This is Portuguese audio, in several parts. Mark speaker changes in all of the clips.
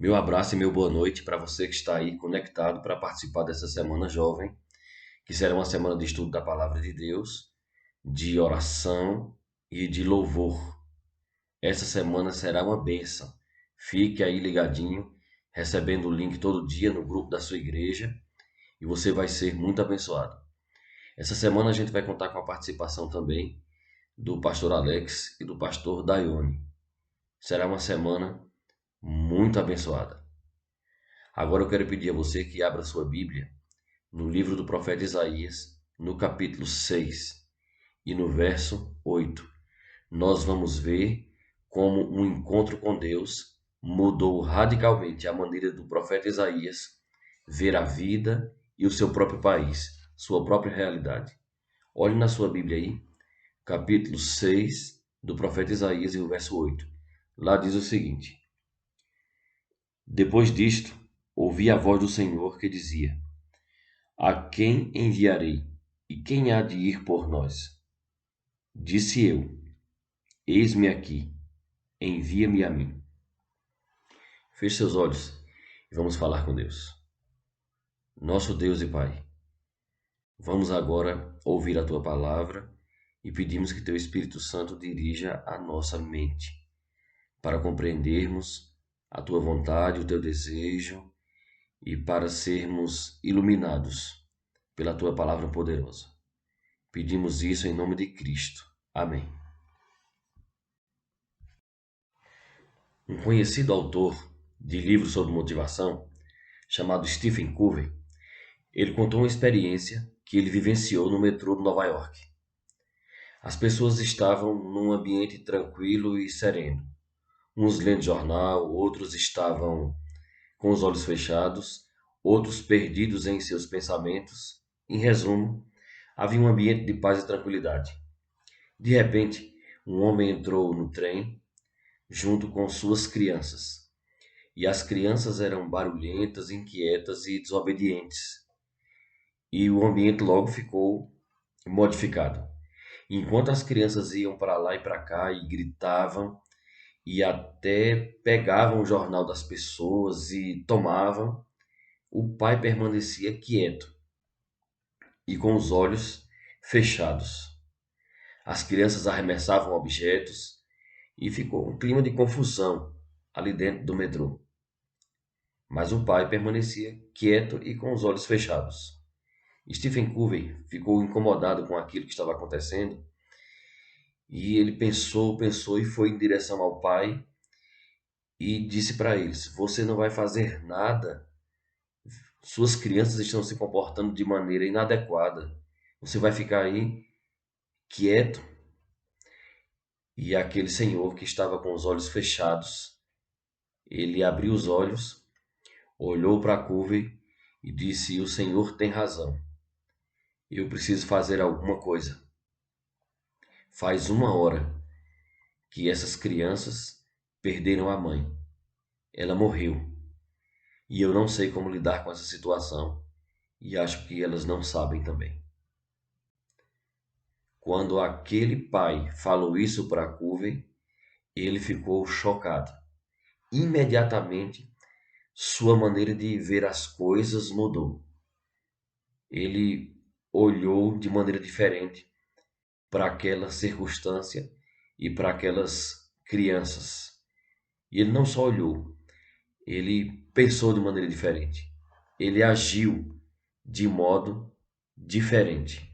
Speaker 1: Meu abraço e meu boa noite para você que está aí conectado para participar dessa semana jovem, que será uma semana de estudo da palavra de Deus, de oração e de louvor. Essa semana será uma bênção. Fique aí ligadinho, recebendo o link todo dia no grupo da sua igreja e você vai ser muito abençoado. Essa semana a gente vai contar com a participação também do pastor Alex e do pastor Daione. Será uma semana muito abençoada. Agora eu quero pedir a você que abra sua Bíblia no livro do profeta Isaías, no capítulo 6 e no verso 8. Nós vamos ver como um encontro com Deus mudou radicalmente a maneira do profeta Isaías ver a vida e o seu próprio país, sua própria realidade. Olhe na sua Bíblia aí, capítulo 6 do profeta Isaías e o verso 8. Lá diz o seguinte: Depois disto, ouvi a voz do Senhor que dizia: A quem enviarei? E quem há de ir por nós? Disse eu: Eis-me aqui, envia-me a mim. Feche seus olhos e vamos falar com Deus. Nosso Deus e Pai, vamos agora ouvir a tua palavra e pedimos que teu Espírito Santo dirija a nossa mente para compreendermos a tua vontade, o teu desejo e para sermos iluminados pela tua palavra poderosa. Pedimos isso em nome de Cristo. Amém. Um conhecido autor de livros sobre motivação, chamado Stephen Covey, ele contou uma experiência que ele vivenciou no metrô de Nova York. As pessoas estavam num ambiente tranquilo e sereno. Uns lendo jornal, outros estavam com os olhos fechados, outros perdidos em seus pensamentos. Em resumo, havia um ambiente de paz e tranquilidade. De repente, um homem entrou no trem junto com suas crianças. E as crianças eram barulhentas, inquietas e desobedientes. E o ambiente logo ficou modificado. Enquanto as crianças iam para lá e para cá e gritavam e até pegavam o jornal das pessoas e tomavam, o pai permanecia quieto e com os olhos fechados. As crianças arremessavam objetos e ficou um clima de confusão ali dentro do metrô. Mas o pai permanecia quieto e com os olhos fechados. Stephen Covey ficou incomodado com aquilo que estava acontecendo e ele pensou e foi em direção ao pai e disse para eles: Você não vai fazer nada, suas crianças estão se comportando de maneira inadequada. Você vai ficar aí quieto. E aquele senhor que estava com os olhos fechados, ele abriu os olhos, olhou para Covey e disse: O senhor tem razão. Eu preciso fazer alguma coisa. Faz uma hora que essas crianças perderam a mãe. Ela morreu. E eu não sei como lidar com essa situação. E acho que elas não sabem também. Quando aquele pai falou isso para Covey, ele ficou chocado. Imediatamente, sua maneira de ver as coisas mudou. Ele olhou de maneira diferente para aquela circunstância e para aquelas crianças. E ele não só olhou, ele pensou de maneira diferente. Ele agiu de modo diferente.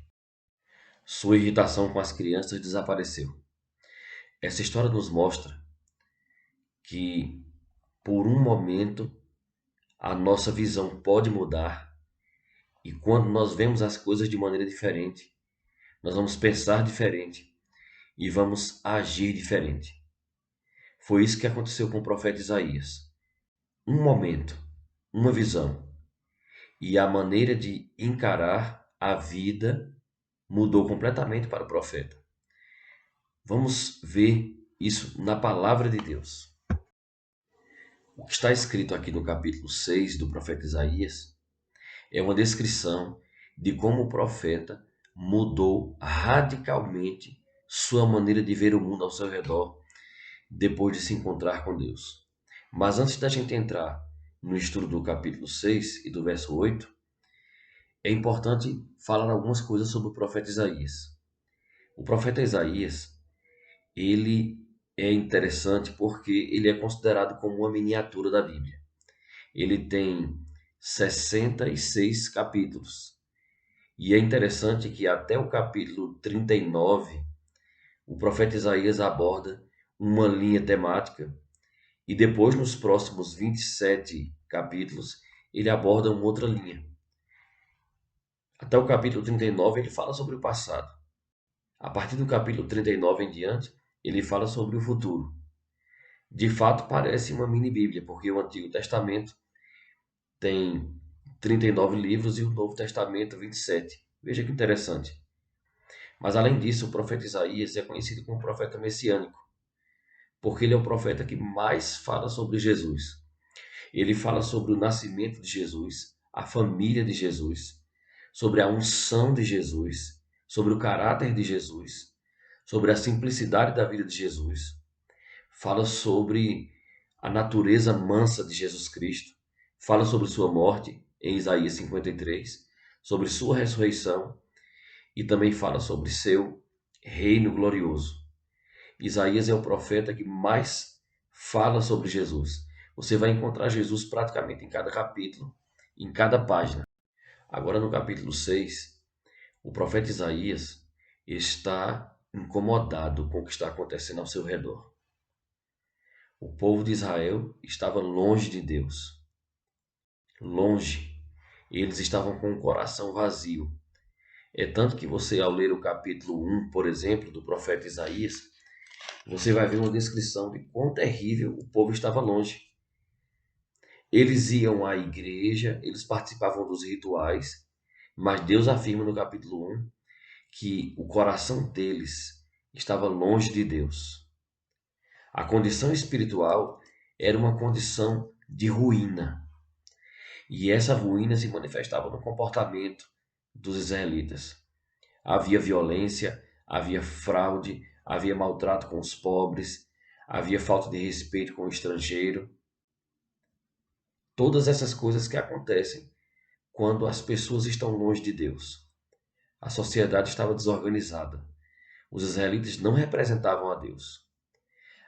Speaker 1: Sua irritação com as crianças desapareceu. Essa história nos mostra que, por um momento, a nossa visão pode mudar e quando nós vemos as coisas de maneira diferente, nós vamos pensar diferente e vamos agir diferente. Foi isso que aconteceu com o profeta Isaías. Um momento, uma visão, e a maneira de encarar a vida mudou completamente para o profeta. Vamos ver isso na palavra de Deus. O que está escrito aqui no capítulo 6 do profeta Isaías é uma descrição de como o profeta mudou radicalmente sua maneira de ver o mundo ao seu redor depois de se encontrar com Deus. Mas antes da gente entrar no estudo do capítulo 6 e do verso 8, é importante falar algumas coisas sobre o profeta Isaías. O profeta Isaías, ele é interessante porque ele é considerado como uma miniatura da Bíblia. Ele tem 66 capítulos. E é interessante que até o capítulo 39, o profeta Isaías aborda uma linha temática, e depois, nos próximos 27 capítulos, ele aborda uma outra linha. Até o capítulo 39, ele fala sobre o passado. A partir do capítulo 39 em diante, ele fala sobre o futuro. De fato, parece uma mini-bíblia, porque o Antigo Testamento tem 39 livros e o Novo Testamento 27. Veja que interessante. Mas, além disso, o profeta Isaías é conhecido como profeta messiânico, porque ele é o profeta que mais fala sobre Jesus. Ele fala sobre o nascimento de Jesus, a família de Jesus, sobre a unção de Jesus, sobre o caráter de Jesus, sobre a simplicidade da vida de Jesus. Fala sobre a natureza mansa de Jesus Cristo. Fala sobre sua morte, em Isaías 53, sobre sua ressurreição e também fala sobre seu reino glorioso. Isaías é o profeta que mais fala sobre Jesus. Você vai encontrar Jesus praticamente em cada capítulo, em cada página. Agora, no capítulo 6, o profeta Isaías está incomodado com o que está acontecendo ao seu redor. O povo de Israel estava longe de Deus. Longe. Eles estavam com o coração vazio. É tanto que você, ao ler o capítulo 1, por exemplo, do profeta Isaías, você vai ver uma descrição de quão terrível o povo estava longe. Eles iam à igreja, eles participavam dos rituais, mas Deus afirma no capítulo 1 que o coração deles estava longe de Deus. A condição espiritual era uma condição de ruína. E essa ruína se manifestava no comportamento dos israelitas. Havia violência, havia fraude, havia maltrato com os pobres, havia falta de respeito com o estrangeiro. Todas essas coisas que acontecem quando as pessoas estão longe de Deus. A sociedade estava desorganizada. Os israelitas não representavam a Deus.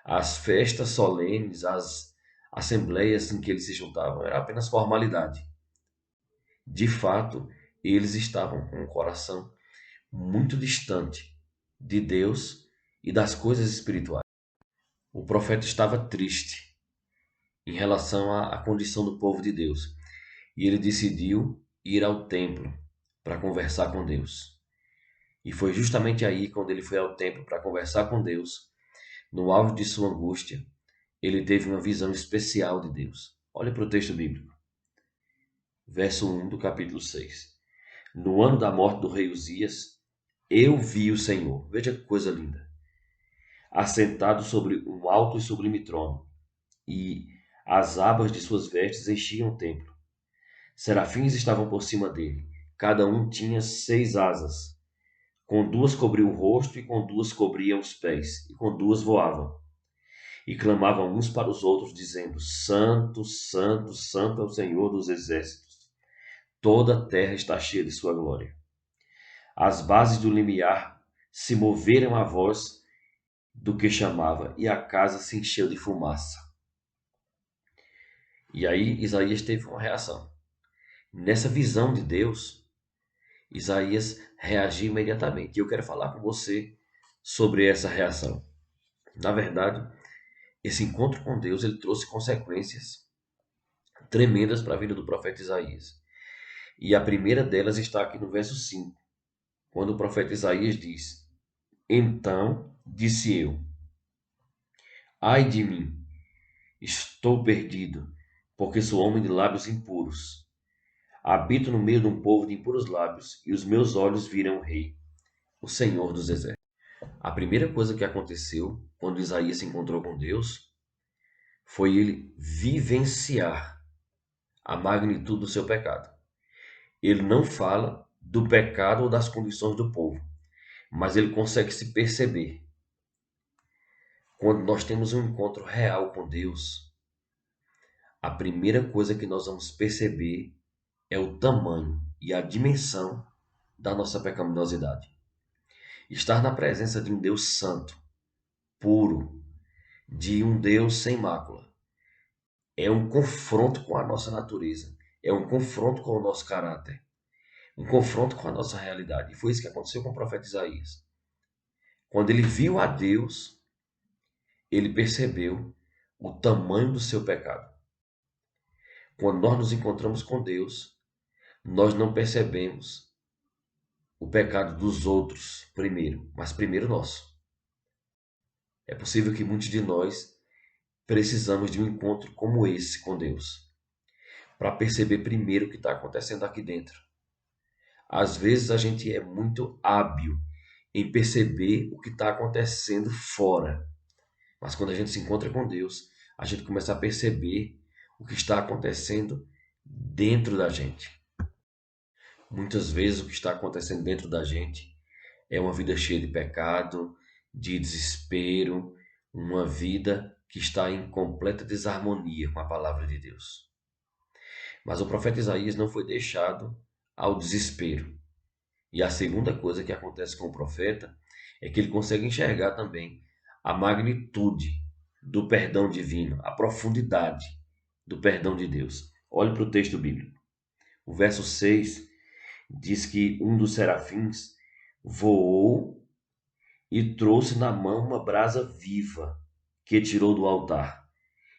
Speaker 1: As festas solenes, as assembleias em que eles se juntavam, era apenas formalidade. De fato, eles estavam com o coração muito distante de Deus e das coisas espirituais. O profeta estava triste em relação à condição do povo de Deus e ele decidiu ir ao templo para conversar com Deus. E foi justamente aí, quando ele foi ao templo para conversar com Deus, no auge de sua angústia, ele teve uma visão especial de Deus. Olha para o texto bíblico, verso 1 do capítulo 6. No ano da morte do rei Uzias, eu vi o Senhor. Veja que coisa linda. Assentado sobre um alto e sublime trono, e as abas de suas vestes enchiam o templo. Serafins estavam por cima dele. Cada um tinha 6 asas. Com 2 cobriam o rosto, e com 2 cobriam os pés, e com 2 voavam. E clamavam uns para os outros, dizendo: Santo, Santo, Santo é o Senhor dos exércitos. Toda a terra está cheia de sua glória. As bases do limiar se moveram à voz do que chamava, e a casa se encheu de fumaça. E aí Isaías teve uma reação. Nessa visão de Deus, Isaías reagiu imediatamente. E eu quero falar com você sobre essa reação. Na verdade, esse encontro com Deus ele trouxe consequências tremendas para a vida do profeta Isaías. E a primeira delas está aqui no verso 5, quando o profeta Isaías diz: Então disse eu, ai de mim, estou perdido, porque sou homem de lábios impuros. Habito no meio de um povo de impuros lábios, e os meus olhos viram o Rei, o Senhor dos Exércitos. A primeira coisa que aconteceu quando Isaías se encontrou com Deus foi ele vivenciar a magnitude do seu pecado. Ele não fala do pecado ou das condições do povo, mas ele consegue se perceber. Quando nós temos um encontro real com Deus, a primeira coisa que nós vamos perceber é o tamanho e a dimensão da nossa pecaminosidade. Estar na presença de um Deus santo, puro, de um Deus sem mácula, é um confronto com a nossa natureza, é um confronto com o nosso caráter, um confronto com a nossa realidade. E foi isso que aconteceu com o profeta Isaías. Quando ele viu a Deus, ele percebeu o tamanho do seu pecado. Quando nós nos encontramos com Deus, nós não percebemos o pecado dos outros primeiro, mas primeiro nosso. É possível que muitos de nós precisamos de um encontro como esse com Deus, para perceber primeiro o que está acontecendo aqui dentro. Às vezes a gente é muito hábil em perceber o que está acontecendo fora, mas quando a gente se encontra com Deus, a gente começa a perceber o que está acontecendo dentro da gente. Muitas vezes o que está acontecendo dentro da gente é uma vida cheia de pecado, de desespero, uma vida que está em completa desarmonia com a palavra de Deus. Mas o profeta Isaías não foi deixado ao desespero. E a segunda coisa que acontece com o profeta é que ele consegue enxergar também a magnitude do perdão divino, a profundidade do perdão de Deus. Olhe para o texto bíblico. O verso 6 diz que um dos serafins voou e trouxe na mão uma brasa viva que tirou do altar.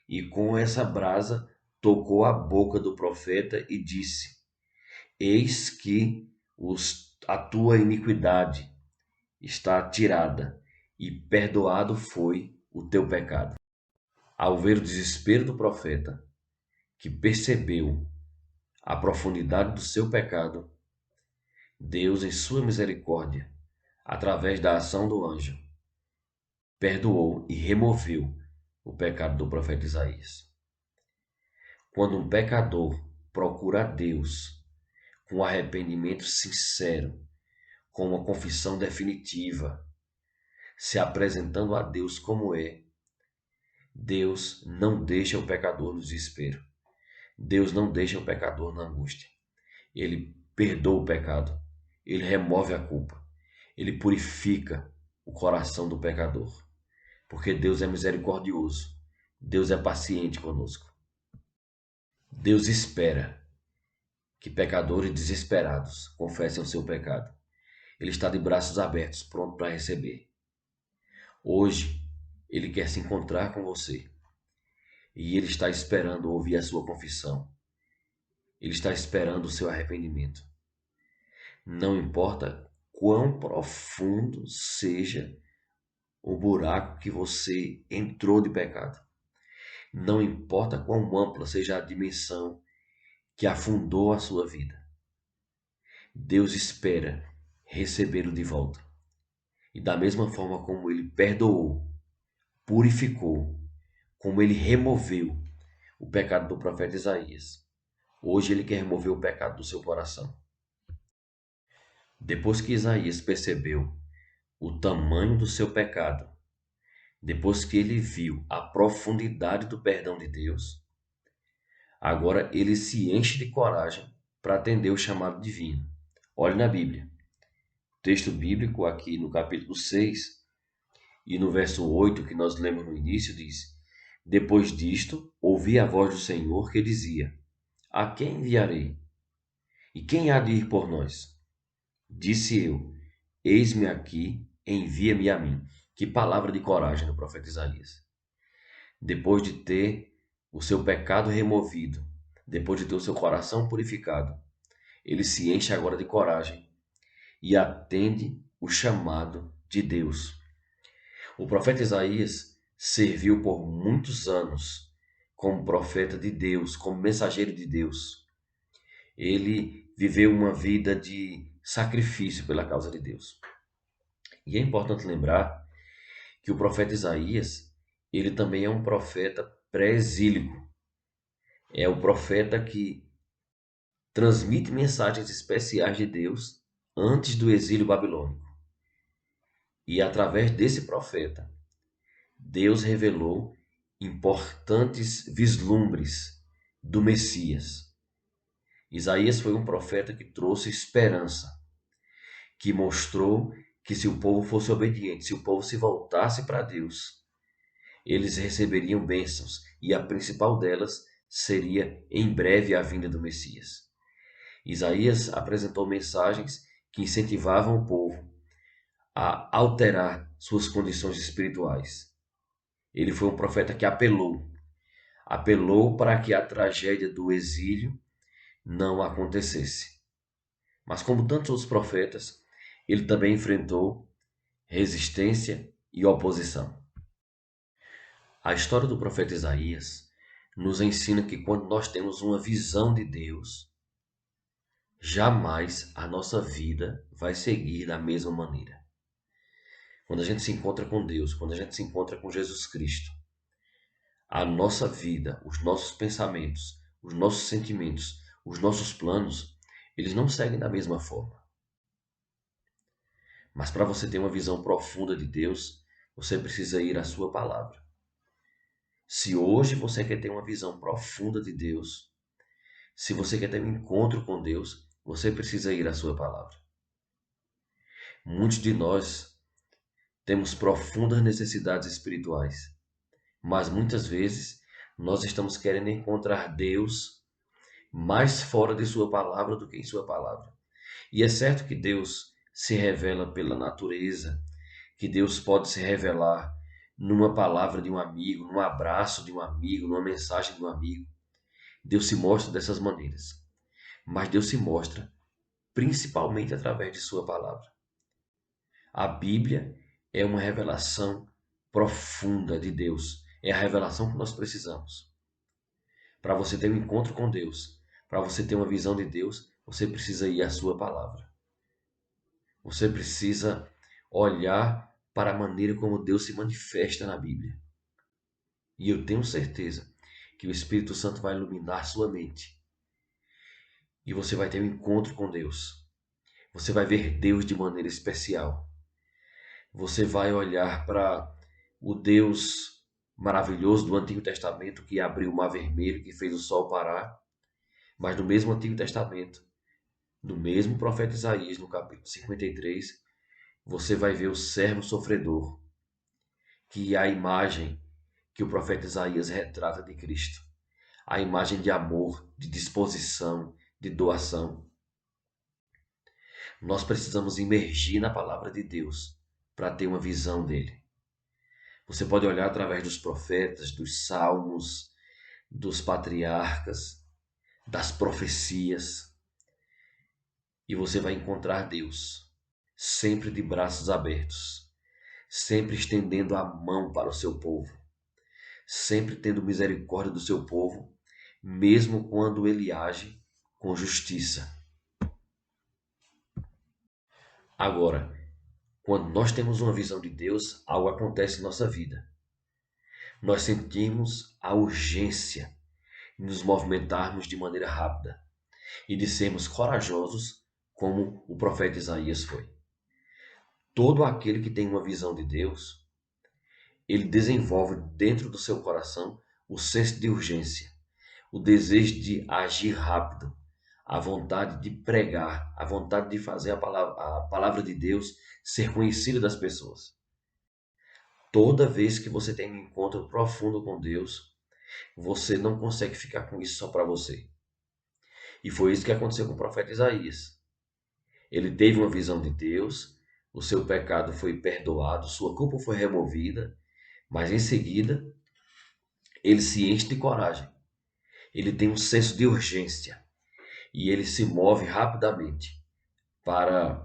Speaker 1: E com essa brasa tocou a boca do profeta e disse: Eis que a tua iniquidade está tirada e perdoado foi o teu pecado. Ao ver o desespero do profeta, que percebeu a profundidade do seu pecado, Deus, em sua misericórdia, através da ação do anjo, perdoou e removeu o pecado do profeta Isaías. Quando um pecador procura a Deus com arrependimento sincero, com uma confissão definitiva, se apresentando a Deus como é, Deus não deixa o pecador no desespero. Deus não deixa o pecador na angústia. Ele perdoa o pecado. Ele remove a culpa. Ele purifica o coração do pecador. Porque Deus é misericordioso. Deus é paciente conosco. Deus espera que pecadores desesperados confessem o seu pecado. Ele está de braços abertos, pronto para receber. Hoje, Ele quer se encontrar com você. E Ele está esperando ouvir a sua confissão. Ele está esperando o seu arrependimento. Não importa quão profundo seja o buraco que você entrou de pecado. Não importa quão ampla seja a dimensão que afundou a sua vida. Deus espera recebê-lo de volta. E da mesma forma como Ele perdoou, purificou, como Ele removeu o pecado do profeta Isaías, hoje Ele quer remover o pecado do seu coração. Depois que Isaías percebeu o tamanho do seu pecado, depois que ele viu a profundidade do perdão de Deus, agora ele se enche de coragem para atender o chamado divino. Olhe na Bíblia. O texto bíblico aqui no capítulo 6 e no verso 8 que nós lemos no início diz: Depois disto, ouvi a voz do Senhor que dizia: A quem enviarei? E quem há de ir por nós? Disse eu: Eis-me aqui, envia-me a mim. Que palavra de coragem do profeta Isaías. Depois de ter o seu pecado removido, depois de ter o seu coração purificado, ele se enche agora de coragem e atende o chamado de Deus. O profeta Isaías serviu por muitos anos como profeta de Deus, como mensageiro de Deus. Ele viveu uma vida de sacrifício pela causa de Deus. E é importante lembrar que o profeta Isaías, ele também é um profeta pré-exílico. É o profeta que transmite mensagens especiais de Deus antes do exílio babilônico. E através desse profeta, Deus revelou importantes vislumbres do Messias. Isaías foi um profeta que trouxe esperança, que mostrou que se o povo fosse obediente, se o povo se voltasse para Deus, eles receberiam bênçãos, e a principal delas seria em breve a vinda do Messias. Isaías apresentou mensagens que incentivavam o povo a alterar suas condições espirituais. Ele foi um profeta que apelou para que a tragédia do exílio não acontecesse. Mas como tantos outros profetas, ele também enfrentou resistência e oposição. A história do profeta Isaías nos ensina que quando nós temos uma visão de Deus, jamais a nossa vida vai seguir da mesma maneira. Quando a gente se encontra com Deus, quando a gente se encontra com Jesus Cristo, a nossa vida, os nossos pensamentos, os nossos sentimentos, os nossos planos, eles não seguem da mesma forma. Mas para você ter uma visão profunda de Deus, você precisa ir à sua palavra. Se hoje você quer ter uma visão profunda de Deus, se você quer ter um encontro com Deus, você precisa ir à sua palavra. Muitos de nós temos profundas necessidades espirituais, mas muitas vezes nós estamos querendo encontrar Deus mais fora de sua palavra do que em sua palavra. E é certo que Deus se revela pela natureza, que Deus pode se revelar numa palavra de um amigo, num abraço de um amigo, numa mensagem de um amigo. Deus se mostra dessas maneiras. Mas Deus se mostra principalmente através de sua palavra. A Bíblia é uma revelação profunda de Deus. É a revelação que nós precisamos. Para você ter um encontro com Deus, para você ter uma visão de Deus, você precisa ir à sua palavra. Você precisa olhar para a maneira como Deus se manifesta na Bíblia. E eu tenho certeza que o Espírito Santo vai iluminar sua mente. E você vai ter um encontro com Deus. Você vai ver Deus de maneira especial. Você vai olhar para o Deus maravilhoso do Antigo Testamento que abriu o Mar Vermelho, que fez o sol parar. Mas no mesmo Antigo Testamento, no mesmo profeta Isaías, no capítulo 53, você vai ver o servo sofredor, que é a imagem que o profeta Isaías retrata de Cristo. A imagem de amor, de disposição, de doação. Nós precisamos imergir na palavra de Deus para ter uma visão dele. Você pode olhar através dos profetas, dos salmos, dos patriarcas, das profecias, e você vai encontrar Deus, sempre de braços abertos, sempre estendendo a mão para o seu povo, sempre tendo misericórdia do seu povo, mesmo quando ele age com justiça. Agora, quando nós temos uma visão de Deus, algo acontece em nossa vida. Nós sentimos a urgência de nos movimentarmos de maneira rápida e de sermos corajosos, como o profeta Isaías foi. Todo aquele que tem uma visão de Deus, ele desenvolve dentro do seu coração o senso de urgência, o desejo de agir rápido, a vontade de pregar, a vontade de fazer a palavra de Deus ser conhecida das pessoas. Toda vez que você tem um encontro profundo com Deus, você não consegue ficar com isso só para você. E foi isso que aconteceu com o profeta Isaías. Ele teve uma visão de Deus, o seu pecado foi perdoado, sua culpa foi removida, mas em seguida ele se enche de coragem. Ele tem um senso de urgência e ele se move rapidamente para,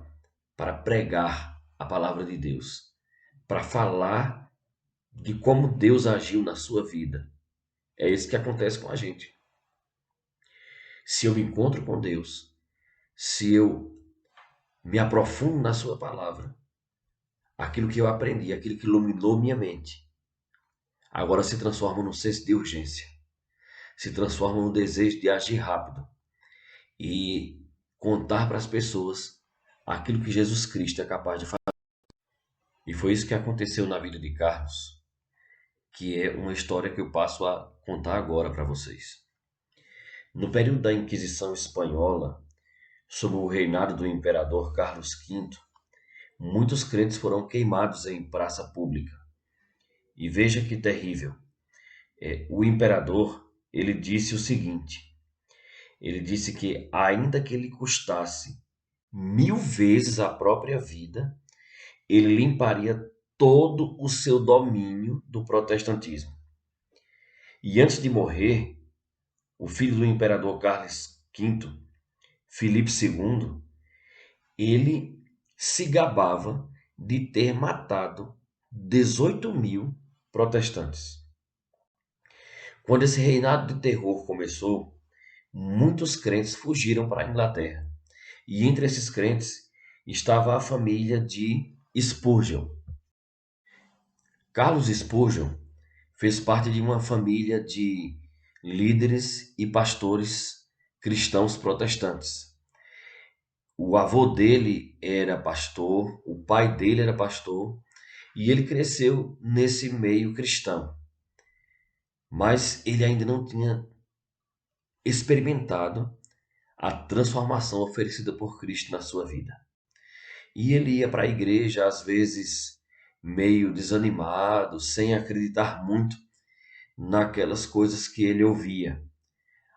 Speaker 1: para pregar a palavra de Deus, para falar de como Deus agiu na sua vida. É isso que acontece com a gente. Se eu me encontro com Deus, se eu me aprofundo na sua palavra, aquilo que eu aprendi, aquilo que iluminou minha mente, agora se transforma num senso de urgência, se transforma num desejo de agir rápido e contar para as pessoas aquilo que Jesus Cristo é capaz de fazer. E foi isso que aconteceu na vida de Carlos, que é uma história que eu passo a contar agora para vocês. No período da Inquisição Espanhola, sob o reinado do imperador Carlos V, muitos crentes foram queimados em praça pública. E veja que terrível. O imperador, ele disse o seguinte: ele disse que ainda que lhe custasse 1000 vezes a própria vida, ele limparia todo o seu domínio do protestantismo. E antes de morrer, o filho do imperador Carlos V, Filipe II, ele se gabava de ter matado 18.000 protestantes. Quando esse reinado de terror começou, muitos crentes fugiram para a Inglaterra. E entre esses crentes estava a família de Spurgeon. Carlos Spurgeon fez parte de uma família de líderes e pastores cristãos protestantes. O avô dele era pastor, o pai dele era pastor, e ele cresceu nesse meio cristão. Mas ele ainda não tinha experimentado a transformação oferecida por Cristo na sua vida. E ele ia para a igreja, às vezes, meio desanimado, sem acreditar muito naquelas coisas que ele ouvia.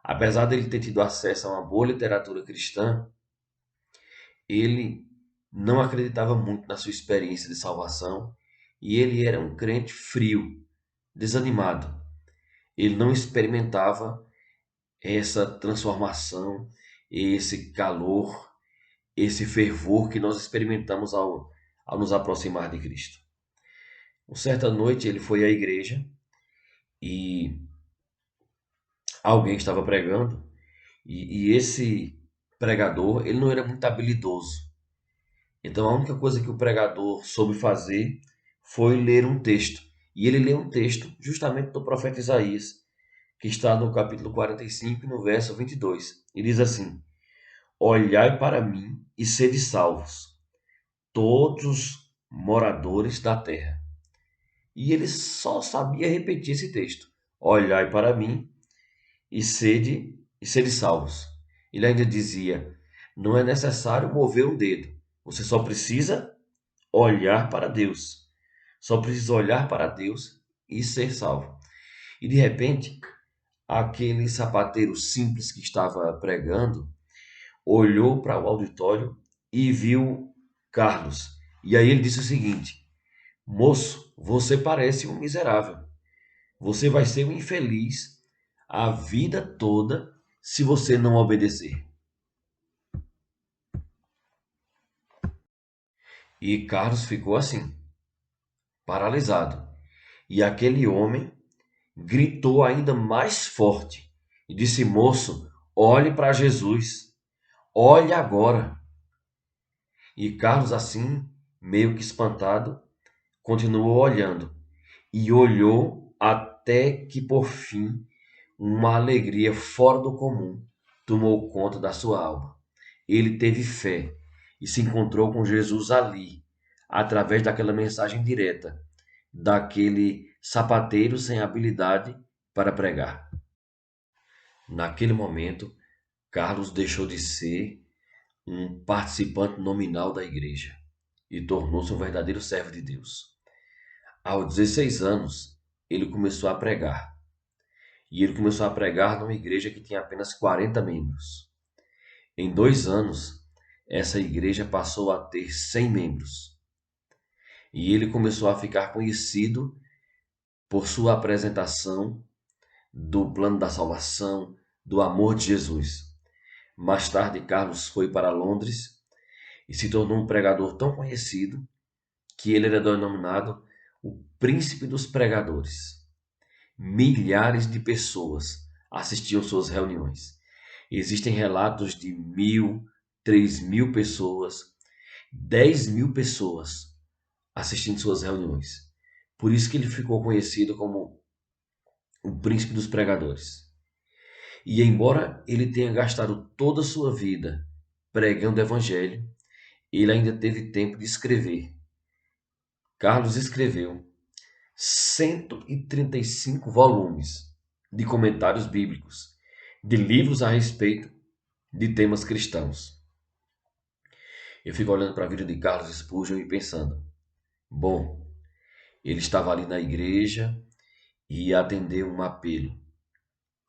Speaker 1: Apesar dele ter tido acesso a uma boa literatura cristã, ele não acreditava muito na sua experiência de salvação e ele era um crente frio, desanimado. Ele não experimentava essa transformação, esse calor, esse fervor que nós experimentamos ao nos aproximar de Cristo. Uma certa noite ele foi à igreja e alguém estava pregando e esse pregador ele não era muito habilidoso. Então a única coisa que o pregador soube fazer foi ler um texto. E ele leu um texto justamente do profeta Isaías, que está no capítulo 45, no verso 22. E diz assim: Olhai para mim e sede salvos, todos os moradores da terra. E ele só sabia repetir esse texto: Olhai para mim e sede salvos. Ele ainda dizia: não é necessário mover um dedo, você só precisa olhar para Deus. Só precisa olhar para Deus e ser salvo. E de repente, aquele sapateiro simples que estava pregando olhou para o auditório e viu Carlos. E aí ele disse o seguinte: Moço, você parece um miserável. Você vai ser um infeliz a vida toda se você não obedecer. E Carlos ficou assim, paralisado. E aquele homem gritou ainda mais forte e disse: Moço, olhe para Jesus, olhe agora. E Carlos, assim, meio que espantado, continuou olhando e olhou até que, por fim, uma alegria fora do comum tomou conta da sua alma. Ele teve fé e se encontrou com Jesus ali, através daquela mensagem direta, daquele sapateiro sem habilidade para pregar. Naquele momento, Carlos deixou de ser um participante nominal da igreja e tornou-se um verdadeiro servo de Deus. Aos 16 anos, ele começou a pregar. E ele começou a pregar numa igreja que tinha apenas 40 membros. Em 2 anos, essa igreja passou a ter 100 membros. E ele começou a ficar conhecido por sua apresentação do plano da salvação, do amor de Jesus. Mais tarde, Carlos foi para Londres e se tornou um pregador tão conhecido que ele era denominado o príncipe dos pregadores. Milhares de pessoas assistiam suas reuniões. Existem relatos de 1.000, 3.000 pessoas, 10.000 pessoas assistindo suas reuniões. Por isso que ele ficou conhecido como o príncipe dos pregadores. E embora ele tenha gastado toda a sua vida pregando o evangelho, ele ainda teve tempo de escrever. Carlos escreveu 135 volumes de comentários bíblicos. de livros a respeito de temas cristãos. Eu fico olhando para a vida de Carlos Spurgeon e pensando, bom, ele estava ali na igreja e atendeu um apelo.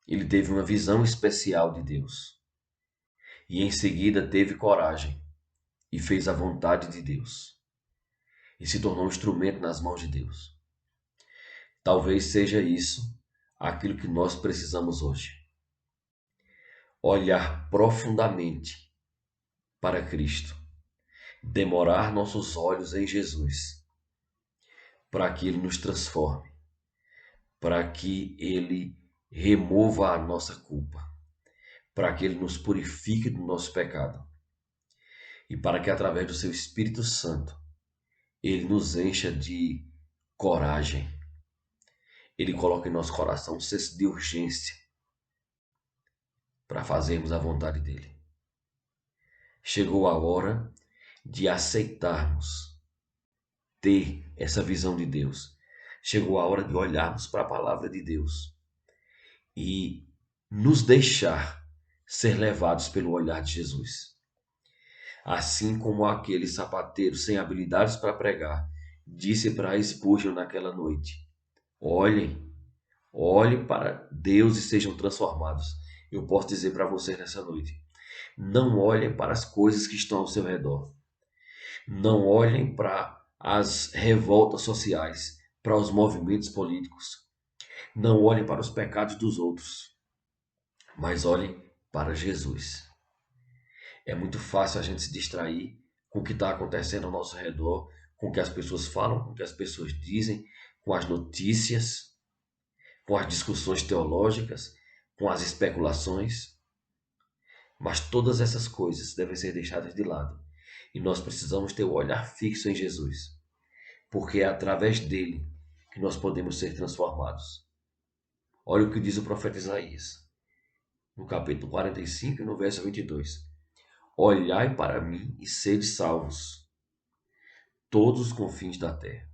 Speaker 1: Ele teve uma visão especial de Deus. E em seguida teve coragem e fez a vontade de Deus. E se tornou um instrumento nas mãos de Deus. Talvez seja isso aquilo que nós precisamos hoje. Olhar profundamente para Cristo. Demorar nossos olhos em Jesus. Para que Ele nos transforme. Para que Ele remova a nossa culpa. Para que Ele nos purifique do nosso pecado. E para que através do seu Espírito Santo, Ele nos encha de coragem. Ele coloca em nosso coração um senso de urgência para fazermos a vontade dele. Chegou a hora de aceitarmos ter essa visão de Deus. Chegou a hora de olharmos para a palavra de Deus e nos deixar ser levados pelo olhar de Jesus. Assim como aquele sapateiro sem habilidades para pregar disse para Spurgeon naquela noite: olhem para Deus e sejam transformados. Eu posso dizer para vocês nessa noite: não olhem para as coisas que estão ao seu redor. Não olhem para as revoltas sociais, para os movimentos políticos. Não olhem para os pecados dos outros, mas olhem para Jesus. É muito fácil a gente se distrair com o que está acontecendo ao nosso redor, com o que as pessoas falam, com o que as pessoas dizem, com as notícias, com as discussões teológicas, com as especulações. Mas todas essas coisas devem ser deixadas de lado. E nós precisamos ter o olhar fixo em Jesus, porque é através dele que nós podemos ser transformados. Olha o que diz o profeta Isaías, no capítulo 45 e no verso 22. Olhai para mim e sede salvos, todos os confins da terra.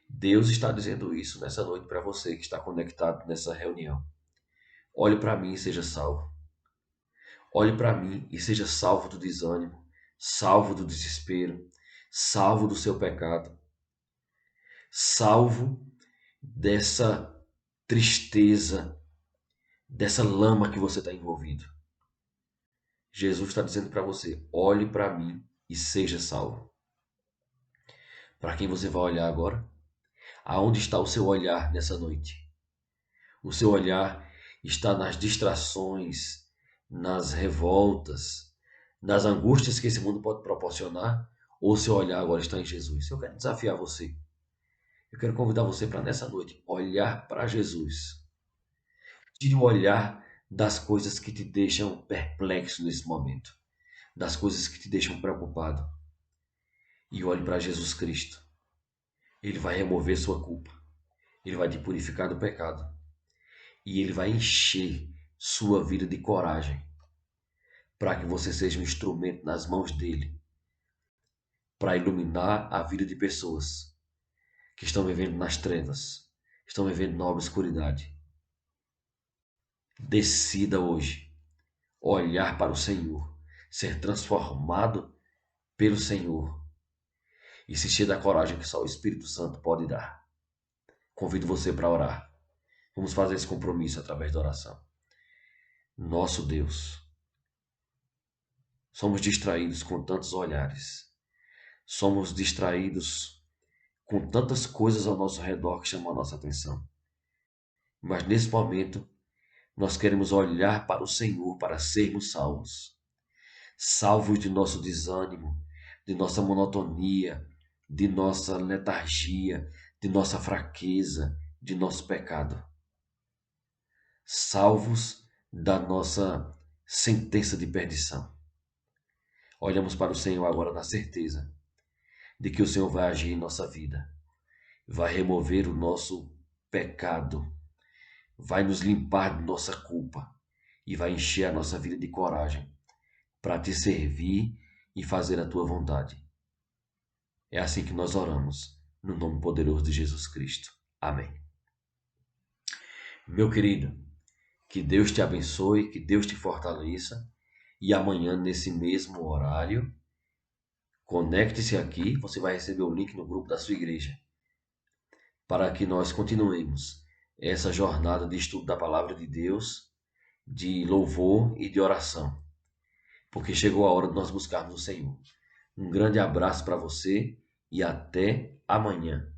Speaker 1: Deus está dizendo isso nessa noite para você que está conectado nessa reunião. Olhe para mim e seja salvo. Olhe para mim e seja salvo do desânimo, salvo do desespero, salvo do seu pecado, salvo dessa tristeza, dessa lama que você está envolvido. Jesus está dizendo para você: olhe para mim e seja salvo. Para quem você vai olhar agora? Aonde está o seu olhar nessa noite? O seu olhar está nas distrações, nas revoltas, nas angústias que esse mundo pode proporcionar? Ou o seu olhar agora está em Jesus? Eu quero desafiar você. Eu quero convidar você para nessa noite olhar para Jesus. Tire o olhar das coisas que te deixam perplexo nesse momento, das coisas que te deixam preocupado, e olhe para Jesus Cristo. Ele vai remover sua culpa. Ele vai te purificar do pecado. E ele vai encher sua vida de coragem para que você seja um instrumento nas mãos dele para iluminar a vida de pessoas que estão vivendo nas trevas, estão vivendo na obscuridade. Decida hoje olhar para o Senhor, ser transformado pelo Senhor e se encher da coragem que só o Espírito Santo pode dar. Convido você para orar. Vamos fazer esse compromisso através da oração. Nosso Deus, somos distraídos com tantos olhares. Somos distraídos com tantas coisas ao nosso redor que chamam a nossa atenção. Mas nesse momento, nós queremos olhar para o Senhor para sermos salvos. Salvos de nosso desânimo, de nossa monotonia, de nossa letargia, de nossa fraqueza, de nosso pecado. Salvos da nossa sentença de perdição. Olhamos para o Senhor agora na certeza de que o Senhor vai agir em nossa vida, vai remover o nosso pecado, vai nos limpar de nossa culpa e vai encher a nossa vida de coragem para te servir e fazer a tua vontade. É assim que nós oramos, no nome poderoso de Jesus Cristo. Amém. Meu querido, Que Deus te abençoe, que Deus te fortaleça. E amanhã, nesse mesmo horário, conecte-se aqui. Você vai receber o link no grupo da sua igreja para que nós continuemos essa jornada de estudo da palavra de Deus, de louvor e de oração, porque chegou a hora de nós buscarmos o Senhor. Um grande abraço para você e até amanhã.